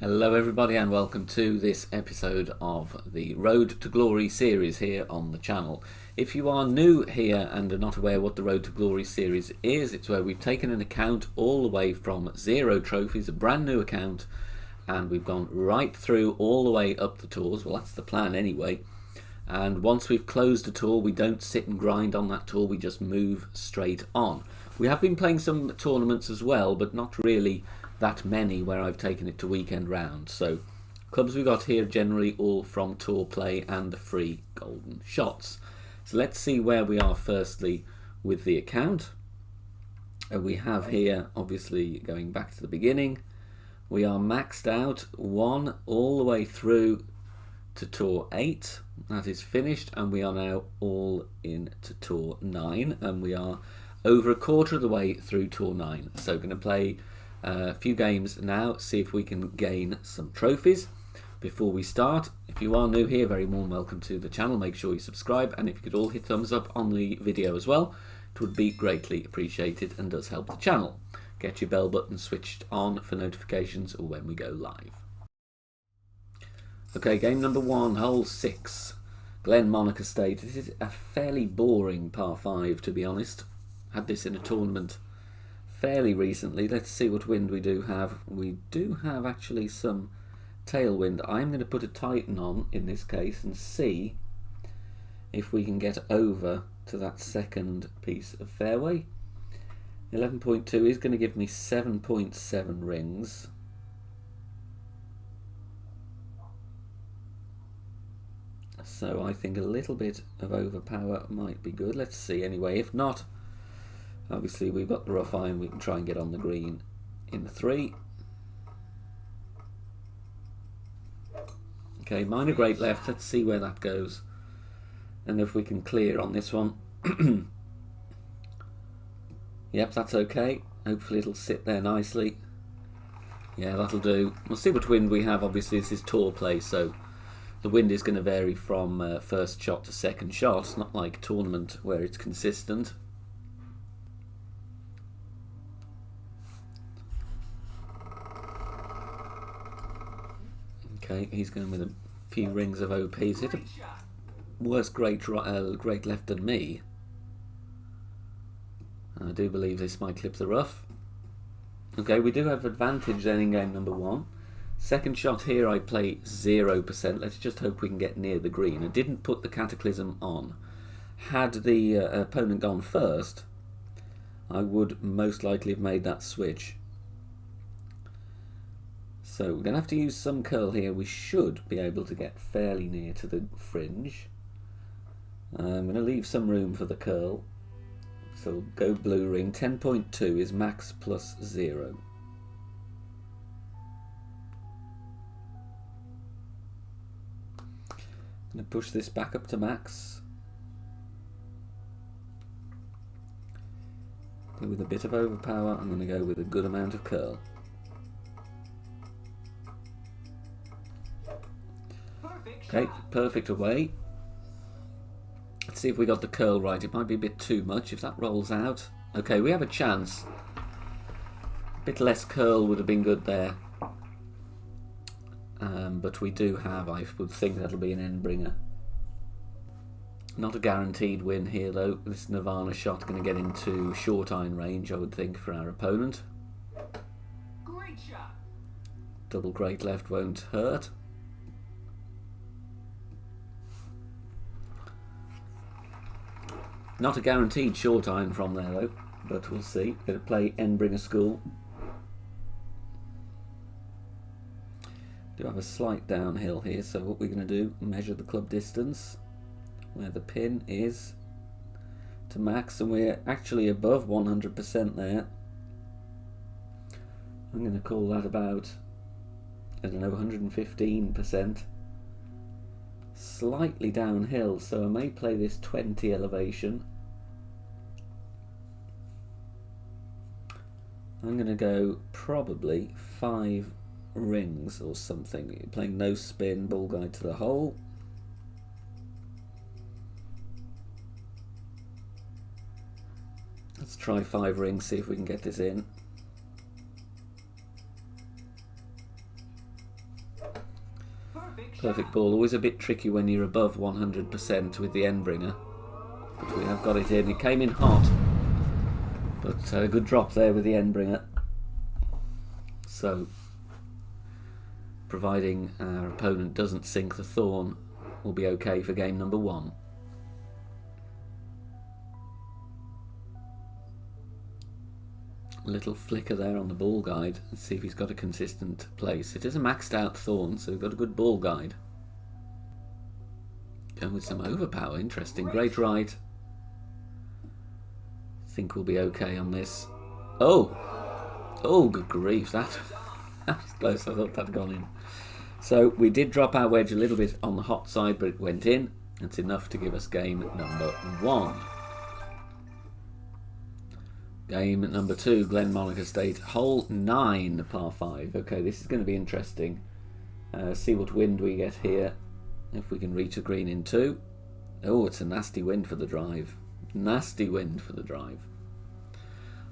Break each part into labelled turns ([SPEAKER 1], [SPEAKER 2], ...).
[SPEAKER 1] Hello everybody and welcome to this episode of the Road to Glory series here on the channel. If you are new here and are not aware what the Road to Glory series is, it's where we've taken an account all the way from 0 trophies, a brand new account, and we've gone right through all the way up the tours. Well, that's the plan anyway. And once we've closed a tour, we don't sit and grind on that tour, we just move straight on. We have been playing some tournaments as well, but not really that many where I've taken it to weekend rounds. So clubs we got here generally all from tour play and the free golden shots. So let's see where we are firstly with the account. We have here, obviously going back to the beginning, we are maxed out 1 all the way through to tour 8. That is finished, and we are now all in to tour 9, and we are over a quarter of the way through tour 9. So going to play a few games now, see if we can gain some trophies. Before we start, if you are new here, very warm welcome to the channel. Make sure you subscribe, and if you could all hit thumbs up on the video as well, it would be greatly appreciated and does help the channel. Get your bell button switched on for notifications when we go live. Okay, game number 1, hole 6, Glenmonach Estate. This is a fairly boring par 5, to be honest. Had this in a tournament fairly recently. Let's see what wind we do have. We do have actually some tailwind. I'm going to put a Titan on in this case and see if we can get over to that second piece of fairway. 11.2 is going to give me 7.7 rings. So I think a little bit of overpower might be good. Let's see anyway. If not, obviously we've got the rough iron. We can try and get on the green in the 3. Okay, minor great left. Let's see where that goes. And if we can clear on this one. Yep, that's okay. Hopefully it'll sit there nicely. Yeah, that'll do. We'll see what wind we have. Obviously this is tour play, so the wind is going to vary from first shot to second shot. It's not like tournament where it's consistent. Okay, he's going with a few rings of OP. He's hit a worse great left than me. I do believe this might clip the rough. Okay, we do have advantage then in game number 1. Second shot here I play 0%. Let's just hope we can get near the green. I didn't put the Cataclysm on. Had the opponent gone first, I would most likely have made that switch. So we're going to have to use some curl here. We should be able to get fairly near to the fringe. I'm going to leave some room for the curl. So we'll go blue ring. 10.2 is max plus 0. I'm going to push this back up to max. Go with a bit of overpower. I'm going to go with a good amount of curl. Okay, perfect away. Let's see if we got the curl right. It might be a bit too much if that rolls out. Okay, we have a chance. A bit less curl would have been good there. But we do have, I would think that'll be an end bringer. Not a guaranteed win here though. This Nirvana shot going to get into short iron range, I would think, for our opponent.
[SPEAKER 2] Great shot.
[SPEAKER 1] Double great left won't hurt. Not a guaranteed short iron from there though, but we'll see. Going to play Endbringer School. Do have a slight downhill here, so what we're going to do, measure the club distance where the pin is to max, and we're actually above 100% there. I'm going to call that about, I don't know, 115%. Slightly downhill, so I may play this 20 elevation. I'm going to go probably 5 rings or something. Playing no spin, ball guide to the hole. Let's try 5 rings, see if we can get this in. Perfect ball. Always a bit tricky when you're above 100% with the Endbringer. But we have got it in. It came in hot. But a good drop there with the Endbringer. So, providing our opponent doesn't sink the Thorn, we'll be okay for game number 1. A little flicker there on the ball guide. Let's see if he's got a consistent place. It is a maxed out Thorn, so we've got a good ball guide. Going with some overpower. Interesting. Great right. Think we'll be okay on this. Oh! Oh, good grief. That was close. I thought that had gone in. So we did drop our wedge a little bit on the hot side, but it went in. That's enough to give us game number 1. Game number 2, Glenmonach Estate, hole 9, par 5. Okay, this is going to be interesting. See what wind we get here. If we can reach the green in 2. Oh, it's a nasty wind for the drive. Nasty wind for the drive.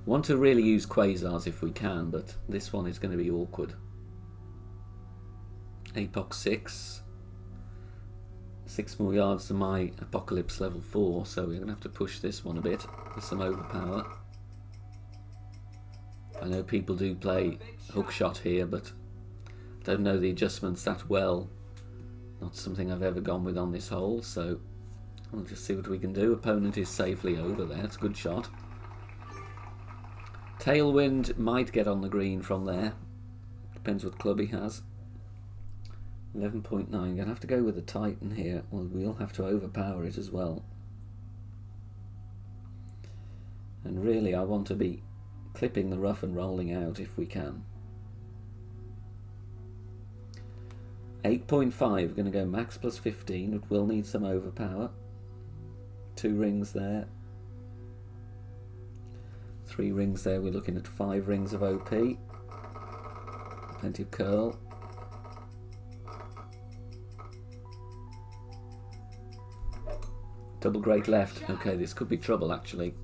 [SPEAKER 1] Want to really use quasars if we can, but this one is going to be awkward. Apox 6. 6 more yards to my Apocalypse level 4, so we're going to have to push this one a bit with some overpower. I know people do play hook shot here, but I don't know the adjustments that well. Not something I've ever gone with on this hole, so we'll just see what we can do. Opponent is safely over there. It's a good shot. Tailwind might get on the green from there. Depends what club he has. 11.9. Gonna have to go with the Titan here. Well, we'll have to overpower it as well. And really, I want to be clipping the rough and rolling out if we can. 8.5, going to go max plus 15. It will need some overpower. 2 rings there. 3 rings there. We're looking at 5 rings of OP. Plenty of curl. Double great left. Okay, this could be trouble actually.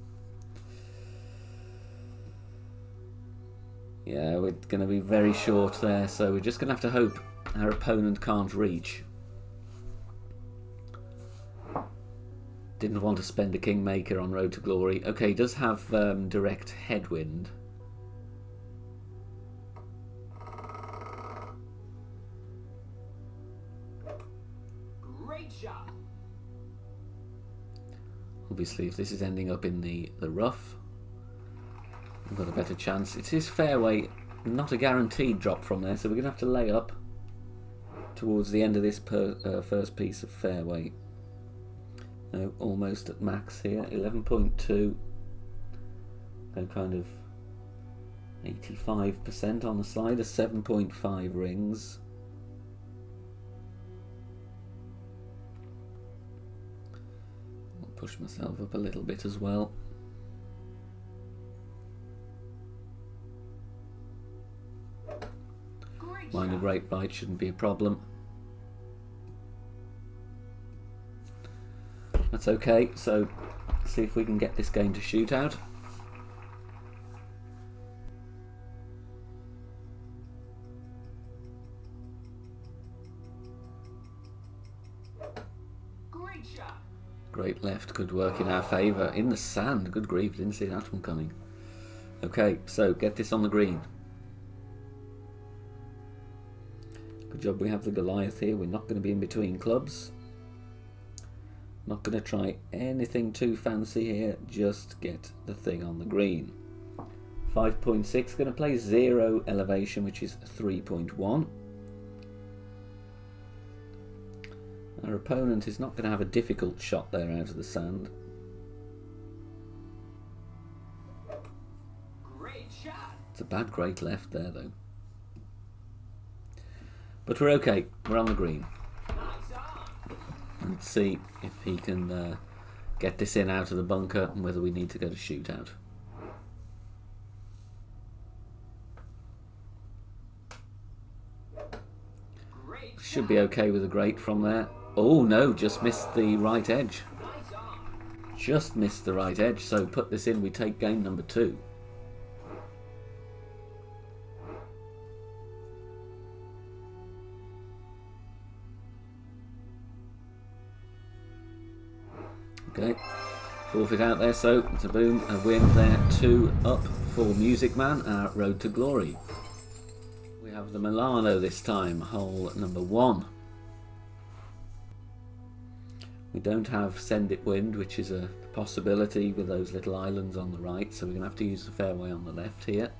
[SPEAKER 1] Yeah, we're going to be very short there, so we're just going to have to hope our opponent can't reach. Didn't want to spend a Kingmaker on Road to Glory. Okay, he does have direct headwind.
[SPEAKER 2] Great shot.
[SPEAKER 1] Obviously, if this is ending up in the rough, we've got a better chance. It is fairway, not a guaranteed drop from there, so we're going to have to lay up towards the end of this first piece of fairway. No, almost at max here, 11.2. And kind of 85% on the slider, 7.5 rings. I'll push myself up a little bit as well. Minor great right shouldn't be a problem. That's okay, so see if we can get this game to shootout.
[SPEAKER 2] Great shot.
[SPEAKER 1] Great left could work in our favour. In the sand, good grief, didn't see that one coming. Okay, so get this on the green. Good job we have the Goliath here. We're not going to be in between clubs. Not going to try anything too fancy here. Just get the thing on the green. 5.6. Going to play 0 elevation, which is 3.1. Our opponent is not going to have a difficult shot there out of the sand.
[SPEAKER 2] Great shot.
[SPEAKER 1] It's a bad great left there, though. But we're okay. We're on the green.
[SPEAKER 2] Nice on.
[SPEAKER 1] Let's see if he can get this in out of the bunker and whether we need to go to shootout.
[SPEAKER 2] Great
[SPEAKER 1] Should be okay with a great from there. Oh no, just missed the right edge.
[SPEAKER 2] Nice on.
[SPEAKER 1] Just missed the right edge, so put this in, we take game number 2. Okay. Forfeit out there, so it's a boom, a win there. 2 up for Music Man, our Road to Glory. We have the Milano this time, hole number 1. We don't have Send It Wind, which is a possibility with those little islands on the right, so we're going to have to use the fairway on the left here.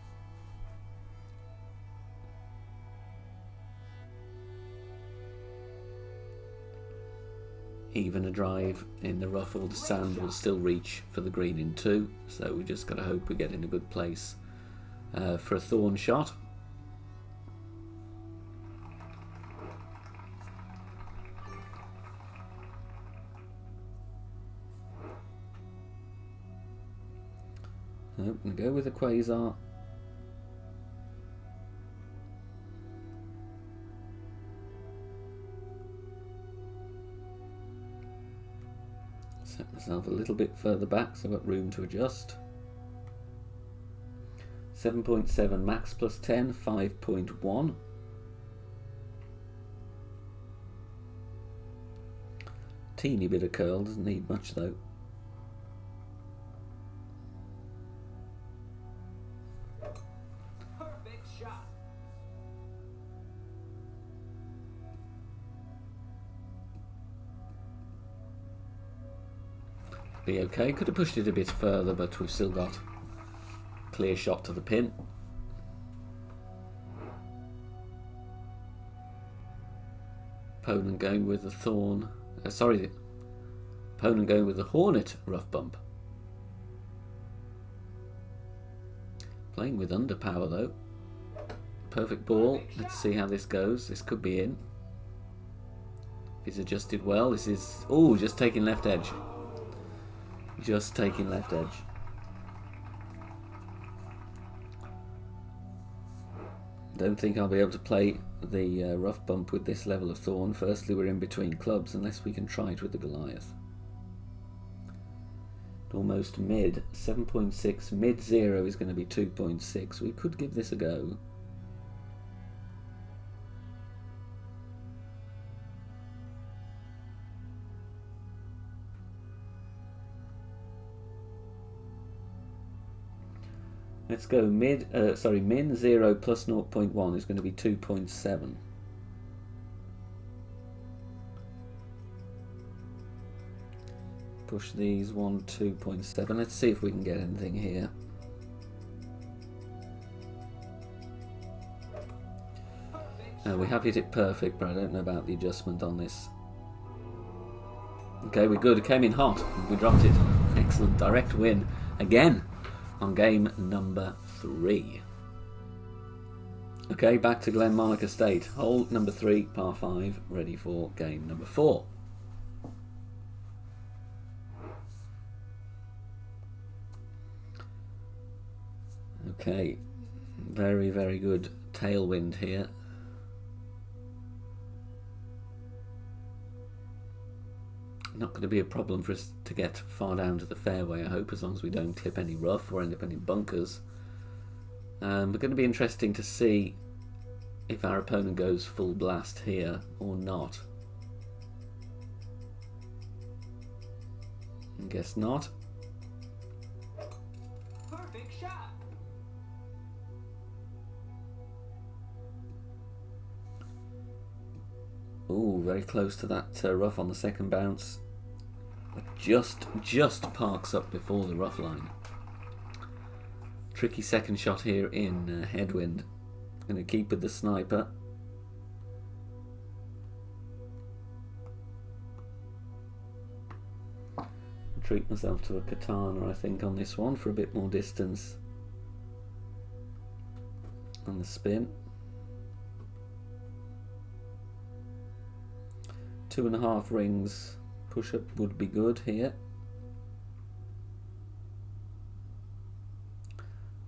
[SPEAKER 1] Even a drive in the rough or the sand will still reach for the green in 2, so we just got to hope we get in a good place for a thorn shot. I'm going to go with a Quasar. Set myself a little bit further back so I've got room to adjust. 7.7 max plus 10, 5.1. Teeny bit of curl, doesn't need much though.
[SPEAKER 2] Perfect shot.
[SPEAKER 1] Be okay, could have pushed it a bit further, but we've still got clear shot to the pin. Opponent going with the thorn. Opponent going with the Hornet rough bump. Playing with underpower though. Perfect ball. Let's see how this goes. This could be in. If he's adjusted well, this is just taking left edge. Just taking left edge. Don't think I'll be able to play the rough bump with this level of thorn. Firstly, we're in between clubs unless we can try it with the Goliath. Almost mid, 7.6, mid 0 is going to be 2.6. We could give this a go. Let's go min 0 plus 0.1 is going to be 2.7. Push these 2.7. Let's see if we can get anything here. We have hit it perfect, but I don't know about the adjustment on this. Okay, we're good. It came in hot. We dropped it. Excellent. Direct win again on game number 3. Okay, back to Glenmarnock Estate. Hole number 3, par 5, ready for game number 4. Okay, very, very good tailwind here. Not going to be a problem for us to get far down to the fairway, I hope, as long as we don't clip any rough or end up in any bunkers. But going to be interesting to see if our opponent goes full blast here or not. I guess not.
[SPEAKER 2] Perfect shot.
[SPEAKER 1] Ooh, very close to that rough on the second bounce. Just parks up before the rough line. Tricky second shot here in headwind. Going to keep with the sniper. Treat myself to a katana, I think, on this one for a bit more distance on the spin. 2.5 rings push-up would be good here.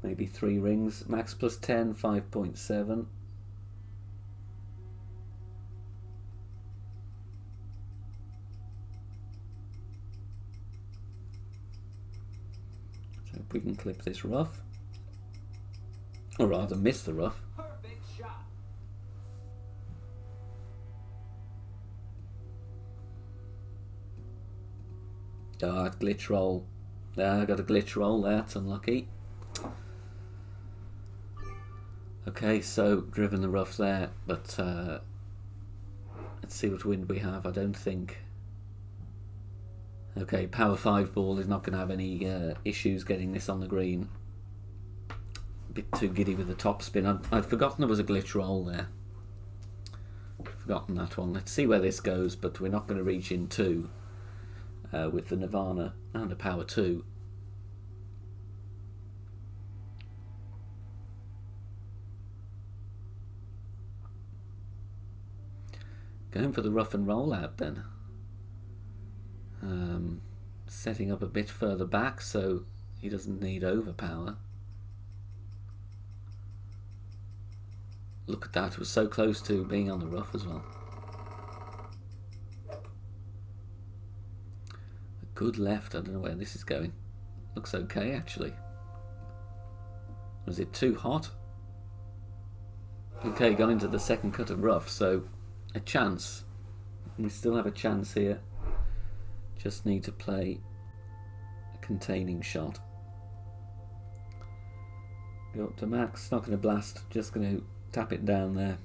[SPEAKER 1] Maybe 3 rings. Max plus 10, 5.7. So if we can clip this rough, or rather miss the rough.
[SPEAKER 2] Perfect shot.
[SPEAKER 1] Ah, glitch roll. I got a glitch roll there, that's unlucky. Okay, so driven the rough there, but let's see what wind we have. I don't think... Okay, power 5 ball is not going to have any issues getting this on the green. A bit too giddy with the top spin. I'd forgotten there was a glitch roll there. Forgotten that one. Let's see where this goes, but we're not going to reach in 2 with the Nirvana and a power 2. Going for the rough and roll out then. Setting up a bit further back so he doesn't need overpower. Look at that, it was so close to being on the rough as well. A good left, I don't know where this is going. Looks okay actually. Was it too hot? Okay, gone into the second cut of rough, so a chance. We still have a chance here. Just need to play a containing shot. Go up to max, not going to blast, just going to tap it down there.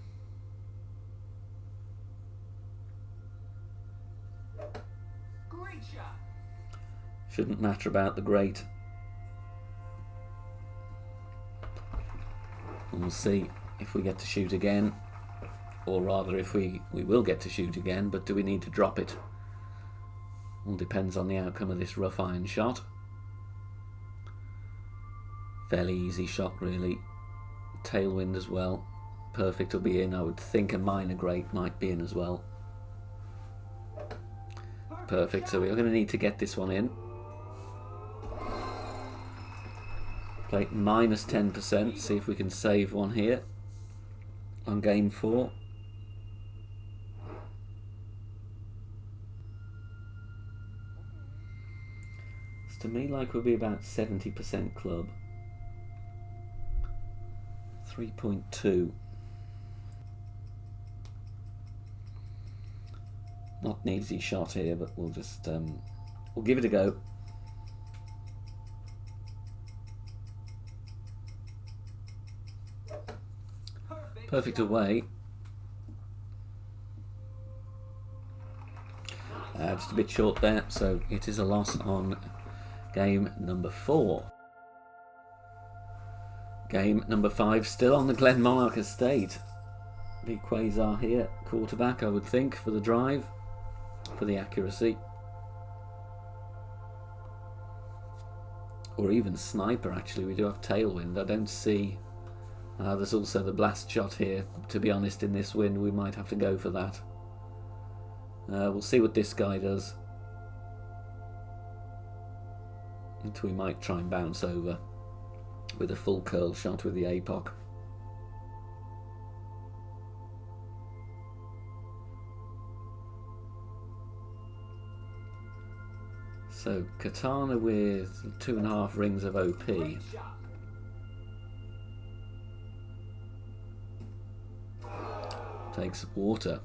[SPEAKER 2] Great shot.
[SPEAKER 1] Shouldn't matter about the great. And we'll see if we get to shoot again, or rather if we will get to shoot again, but do we need to drop it? All depends on the outcome of this rough iron shot. Fairly easy shot really. Tailwind as well. Perfect will be in. I would think a minor great might be in as well. Perfect, so we're going to need to get this one in. Play minus 10%, see if we can save one here on game 4. To me, like we'll be about 70% club. 3.2. Not an easy shot here, but we'll just we'll give it a go. Perfect away. Just a bit short there, so it is a loss on game number 4. Game number 5, still on the Glenmonarch estate. Big Quasar here, quarterback I would think for the drive, for the accuracy. Or even sniper actually, we do have tailwind. I don't see... there's also the blast shot here. To be honest, in this wind we might have to go for that. We'll see what this guy does. We might try and bounce over with a full curl shot with the APOC. So Katana with 2.5 rings of OP.
[SPEAKER 2] Great shot.
[SPEAKER 1] Takes water.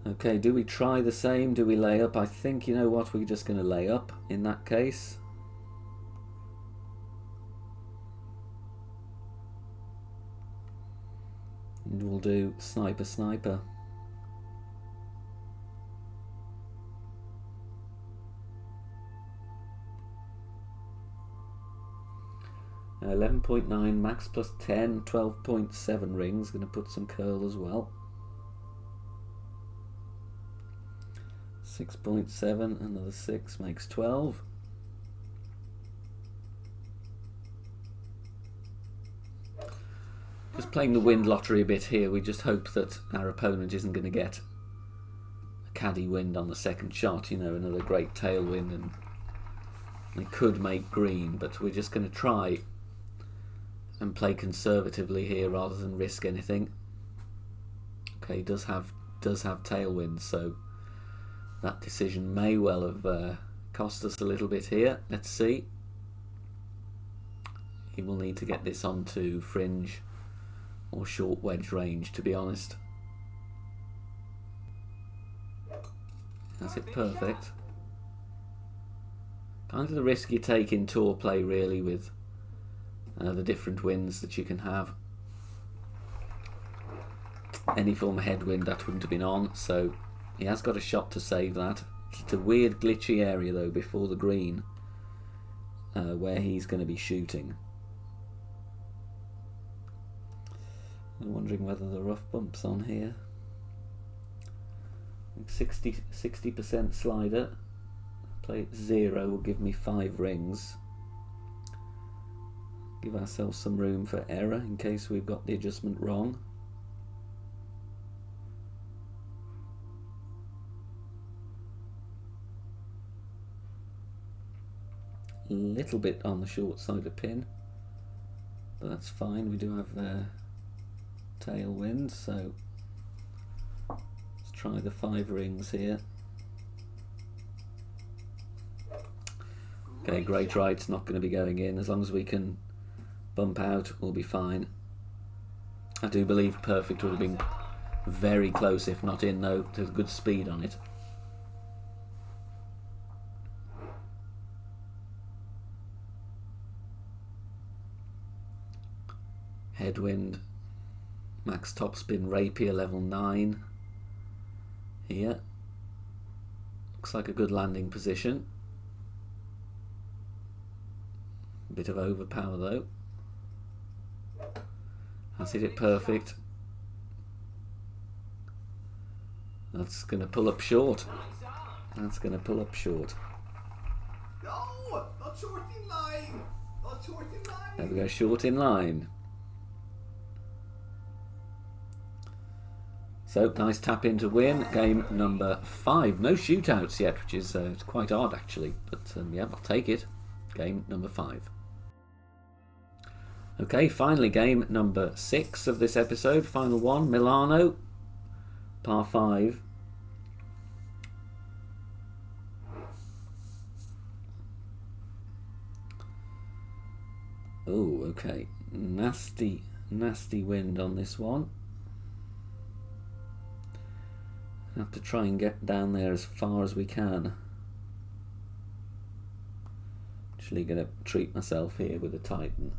[SPEAKER 1] Okay, do we try the same? Do we lay up? I think, you know what, we're just going to lay up in that case. And we'll do sniper sniper. 11.9 max plus 10, 12.7 rings. Going to put some curl as well. 6.7, another 6 makes 12. Just playing the wind lottery a bit here. We just hope that our opponent isn't going to get a caddy wind on the second shot, you know, another great tailwind, and they could make green, but we're just going to try and play conservatively here rather than risk anything. Okay, does have tailwind, so that decision may well have cost us a little bit here. Let's see. He will need to get this onto fringe or short wedge range, to be honest. That's it, perfect. Kind of the risk you take in tour play, really, with the different winds that you can have. Any form of headwind, that wouldn't have been on, so he has got a shot to save that. It's a weird glitchy area though before the green where he's going to be shooting. I'm wondering whether the rough bump's on here. 60% slider. Play it 0 will give me 5 rings. Give ourselves some room for error in case we've got the adjustment wrong. A little bit on the short side of pin, but that's fine. We do have tailwind, so let's try the 5 rings here. Okay, great right's not going to be going in. As long as we can bump out, we'll be fine. I do believe perfect would have been very close, if not in, though. There's good speed on it. Headwind, max topspin rapier level 9 here. Looks like a good landing position. A bit of overpower though. That's hit it perfect. That's going to pull up short. That's going to pull up short.
[SPEAKER 2] No, not short in line. Not short in line.
[SPEAKER 1] There we go, short in line. So, nice tap in to win. Game number 5. No shootouts yet, which is it's quite odd actually. But yeah, I'll take it. Game number 5. Okay, finally game number 6 of this episode. Final one, Milano. Par 5. Oh, okay. Nasty wind on this one. Have to try and get down there as far as we can. Actually going to treat myself here with a Titan.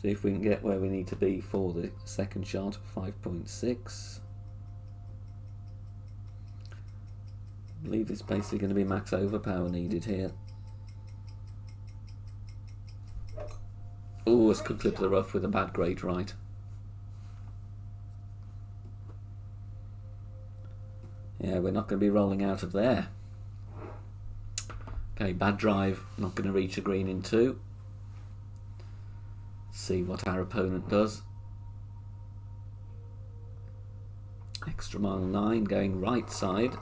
[SPEAKER 1] See if we can get where we need to be for the second shot. 5.6. I believe it's basically going to be max overpower needed here. Oh, it's could clip the rough with a bad great right. Yeah, we're not going to be rolling out of there. Okay, bad drive, not going to reach a green in 2. See what our opponent does. Extra mile 9 going right side.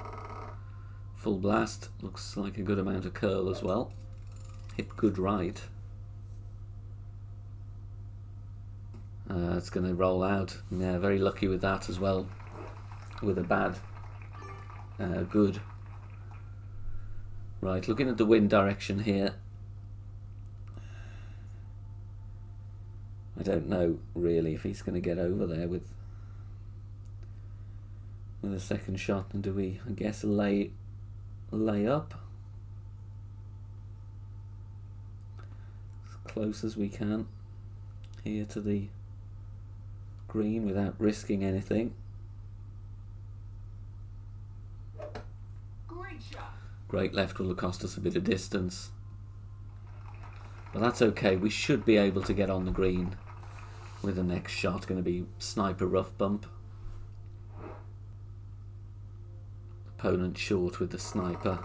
[SPEAKER 1] Full blast, looks like a good amount of curl as well. Hit good right. It's going to roll out. Yeah, very lucky with that as well. With a bad, good. Right, looking at the wind direction here. I don't know really if he's going to get over there with a second shot. And do we, I guess, lay up as close as we can here to the green without risking anything.
[SPEAKER 2] Great shot.
[SPEAKER 1] Great left will cost us a bit of distance, but that's okay. We should be able to get on the green with the next shot. Going to be sniper rough bump. Opponent short with the sniper.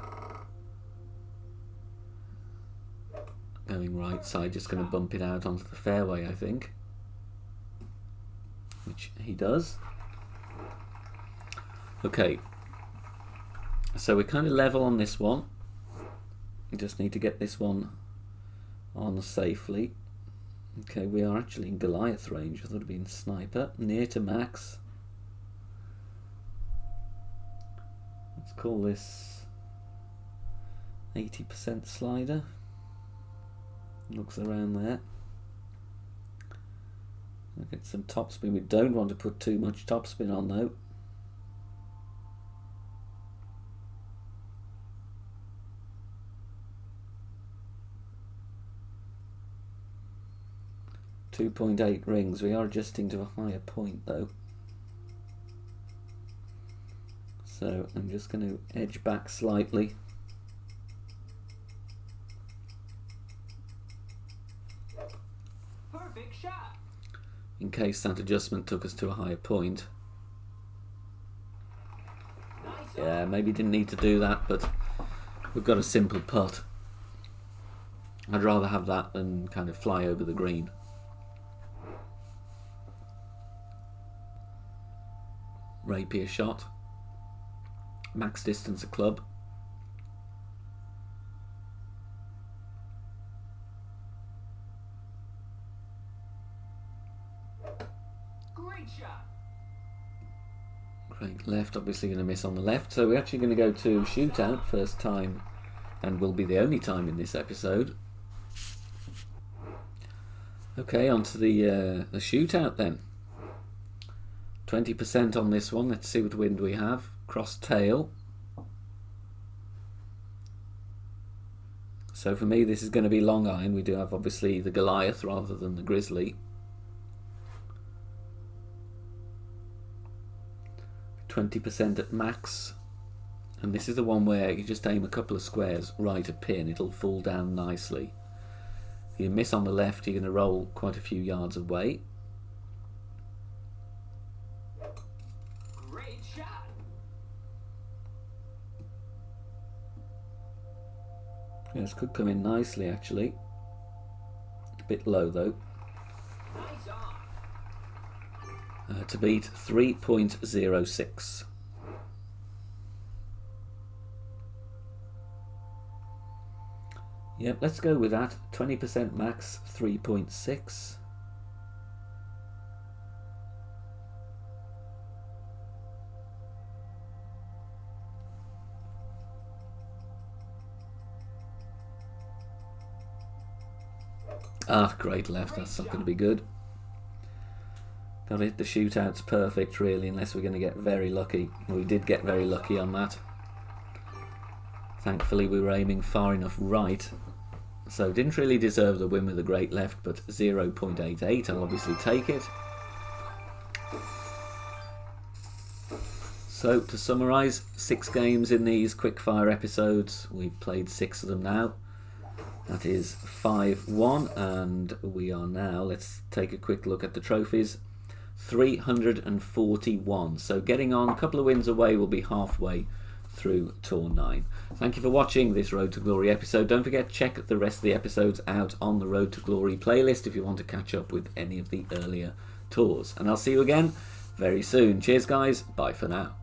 [SPEAKER 1] Going right side, just going to bump it out onto the fairway, I think. Which he does. Okay. So we're kind of level on this one. We just need to get this one on safely. Okay, we are actually in Goliath range. I thought it would be in sniper. Near to max. Let's call this 80% slider. Looks around there. Look at some topspin. We don't want to put too much topspin on though. .8 rings. We are adjusting to a higher point though. So I'm just going to edge back slightly.
[SPEAKER 3] Perfect shot.
[SPEAKER 1] In case that adjustment took us to a higher point. Yeah, maybe didn't need to do that, but we've got a simple putt. I'd rather have that than kind of fly over the green. Rapier shot. Max distance a club.
[SPEAKER 3] Great shot.
[SPEAKER 1] Great left, obviously going to miss on the left. So we're actually going to go to shootout, first time, and will be the only time in this episode. Okay, on to the shootout then. 20% on this one. Let's see what wind we have. Cross tail. So for me this is going to be long iron. We do have obviously the Goliath rather than the Grizzly. 20% at max. And this is the one where you just aim a couple of squares right of pin. It'll fall down nicely. If you miss on the left you're going to roll quite a few yards away. Yes, could come in nicely actually. A bit low though. To beat 3.06. Yep, let's go with that. 20% max, 3.6. Ah, great left. That's not going to be good. Got to hit the shootouts perfect, really, unless we're going to get very lucky. We did get very lucky on that. Thankfully, we were aiming far enough right. So, didn't really deserve the win with a great left, but 0.88. I'll obviously take it. So, to summarise, 6 games in these quickfire episodes. We've played 6 of them now. That is 5-1, and we are now, let's take a quick look at the trophies, 341. So getting on, a couple of wins away, will be halfway through Tour 9. Thank you for watching this Road to Glory episode. Don't forget, check the rest of the episodes out on the Road to Glory playlist if you want to catch up with any of the earlier tours. And I'll see you again very soon. Cheers guys, bye for now.